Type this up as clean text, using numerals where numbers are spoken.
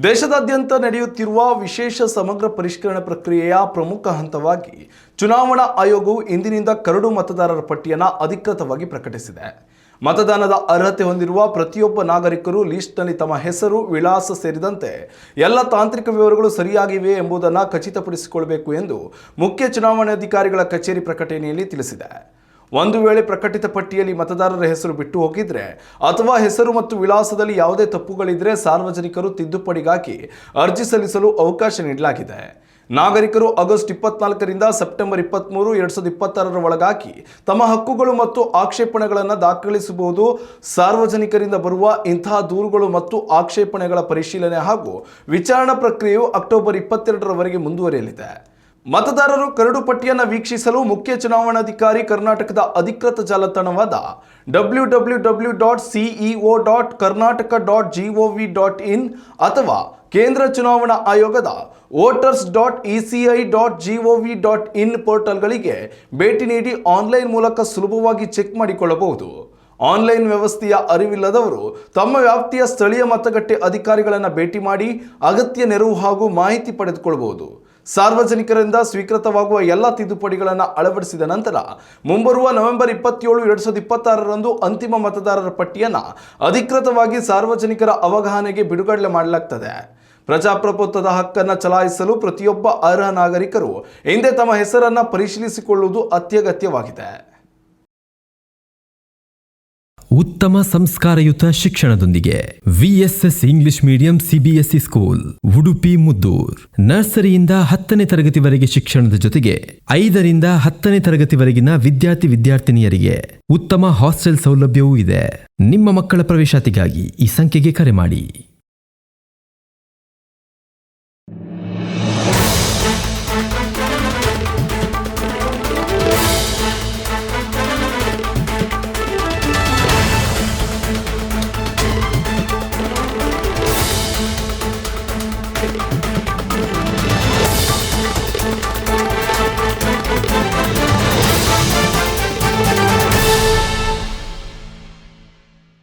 ದೇಶದಾದ್ಯಂತ ನಡೆಯುತ್ತಿರುವ ವಿಶೇಷ ಸಮಗ್ರ ಪರಿಷ್ಕರಣೆ ಪ್ರಕ್ರಿಯೆಯ ಪ್ರಮುಖ ಹಂತವಾಗಿ ಚುನಾವಣಾ ಆಯೋಗವು ಇಂದಿನಿಂದ ಕರಡು ಮತದಾರರ ಪಟ್ಟಿಯನ್ನು ಅಧಿಕೃತವಾಗಿ ಪ್ರಕಟಿಸಿದೆ. ಮತದಾನದ ಅರ್ಹತೆ ಹೊಂದಿರುವ ಪ್ರತಿಯೊಬ್ಬ ನಾಗರಿಕರು ಲಿಸ್ಟ್ನಲ್ಲಿ ತಮ್ಮ ಹೆಸರು, ವಿಳಾಸ ಸೇರಿದಂತೆ ಎಲ್ಲ ತಾಂತ್ರಿಕ ವಿವರಗಳು ಸರಿಯಾಗಿವೆ ಎಂಬುದನ್ನು ಖಚಿತಪಡಿಸಿಕೊಳ್ಳಬೇಕು ಎಂದು ಮುಖ್ಯ ಚುನಾವಣಾಧಿಕಾರಿಗಳ ಕಚೇರಿ ಪ್ರಕಟಣೆಯಲ್ಲಿ ತಿಳಿಸಿದೆ. ಒಂದು ವೇಳೆ ಪ್ರಕಟಿತ ಪಟ್ಟಿಯಲ್ಲಿ ಮತದಾರರ ಹೆಸರು ಬಿಟ್ಟು ಹೋಗಿದ್ರೆ ಅಥವಾ ಹೆಸರು ಮತ್ತು ವಿಳಾಸದಲ್ಲಿ ಯಾವುದೇ ತಪ್ಪುಗಳಿದ್ರೆ ಸಾರ್ವಜನಿಕರು ತಿದ್ದುಪಡಿಗಾಗಿ ಅರ್ಜಿ ಸಲ್ಲಿಸಲು ಅವಕಾಶ ನೀಡಲಾಗಿದೆ. ನಾಗರಿಕರು ಆಗಸ್ಟ್ 24ರಿಂದ ಸೆಪ್ಟೆಂಬರ್ 23, 2026 ಒಳಗಾಗಿ ತಮ್ಮ ಹಕ್ಕುಗಳು ಮತ್ತು ಆಕ್ಷೇಪಣೆಗಳನ್ನು ದಾಖಲಿಸಬಹುದು. ಸಾರ್ವಜನಿಕರಿಂದ ಬರುವ ಇಂತಹ ದೂರುಗಳು ಮತ್ತು ಆಕ್ಷೇಪಣೆಗಳ ಪರಿಶೀಲನೆ ಹಾಗೂ ವಿಚಾರಣಾ ಪ್ರಕ್ರಿಯೆಯು ಅಕ್ಟೋಬರ್ 22ರವರೆಗೆ ಮುಂದುವರಿಯಲಿದೆ. ಮತದಾರರು ಕರಡು ಪಟ್ಟಿಯನ್ನು ವೀಕ್ಷಿಸಲು ಮುಖ್ಯ ಚುನಾವಣಾಧಿಕಾರಿ ಕರ್ನಾಟಕದ ಅಧಿಕೃತ ಜಾಲತಾಣವಾದ www.ceo.karnataka.gov.in ಅಥವಾ ಕೇಂದ್ರ ಚುನಾವಣಾ ಆಯೋಗದ voters.eci.gov.in ಪೋರ್ಟಲ್ಗಳಿಗೆ ಭೇಟಿ ನೀಡಿ ಆನ್ಲೈನ್ ಮೂಲಕ ಸುಲಭವಾಗಿ ಚೆಕ್ ಮಾಡಿಕೊಳ್ಳಬಹುದು. ಆನ್ಲೈನ್ ವ್ಯವಸ್ಥೆಯ ಅರಿವಿಲ್ಲದವರು ತಮ್ಮ ವ್ಯಾಪ್ತಿಯ ಸ್ಥಳೀಯ ಮತಗಟ್ಟೆ ಅಧಿಕಾರಿಗಳನ್ನು ಭೇಟಿ ಮಾಡಿ ಅಗತ್ಯ ನೆರವು ಹಾಗೂ ಮಾಹಿತಿ ಪಡೆದುಕೊಳ್ಳಬಹುದು. ಸಾರ್ವಜನಿಕರಿಂದ ಸ್ವೀಕೃತವಾಗುವ ಎಲ್ಲ ತಿದ್ದುಪಡಿಗಳನ್ನು ಅಳವಡಿಸಿದ ನಂತರ ಮುಂಬರುವ ನವೆಂಬರ್ 27, 2026ರಂದು ಅಂತಿಮ ಮತದಾರರ ಪಟ್ಟಿಯನ್ನು ಅಧಿಕೃತವಾಗಿ ಸಾರ್ವಜನಿಕರ ಅವಗಾಹನೆಗೆ ಬಿಡುಗಡೆ ಮಾಡಲಾಗುತ್ತದೆ. ಪ್ರಜಾಪ್ರಭುತ್ವದ ಹಕ್ಕನ್ನು ಚಲಾಯಿಸಲು ಪ್ರತಿಯೊಬ್ಬ ಅರ್ಹ ನಾಗರಿಕರು ಹಿಂದೆ ತಮ್ಮ ಹೆಸರನ್ನು ಪರಿಶೀಲಿಸಿಕೊಳ್ಳುವುದು ಅತ್ಯಗತ್ಯವಾಗಿದೆ. ಉತ್ತಮ ಸಂಸ್ಕಾರಯುತ ಶಿಕ್ಷಣದೊಂದಿಗೆ VSS English medium CBSE school Udupi Muddur. ನರ್ಸರಿಯಿಂದ 10ನೇ ತರಗತಿವರೆಗೆ ಶಿಕ್ಷಣದ ಜೊತೆಗೆ 5ರಿಂದ 10ನೇ ತರಗತಿವರೆಗಿನ ವಿದ್ಯಾರ್ಥಿನಿಯರಿಗೆ ಉತ್ತಮ ಹಾಸ್ಟೆಲ್ ಸೌಲಭ್ಯವೂ ಇದೆ. ನಿಮ್ಮ ಮಕ್ಕಳ ಪ್ರವೇಶಾತಿಗಾಗಿ ಈ ಸಂಖ್ಯೆಗೆ ಕರೆ ಮಾಡಿ.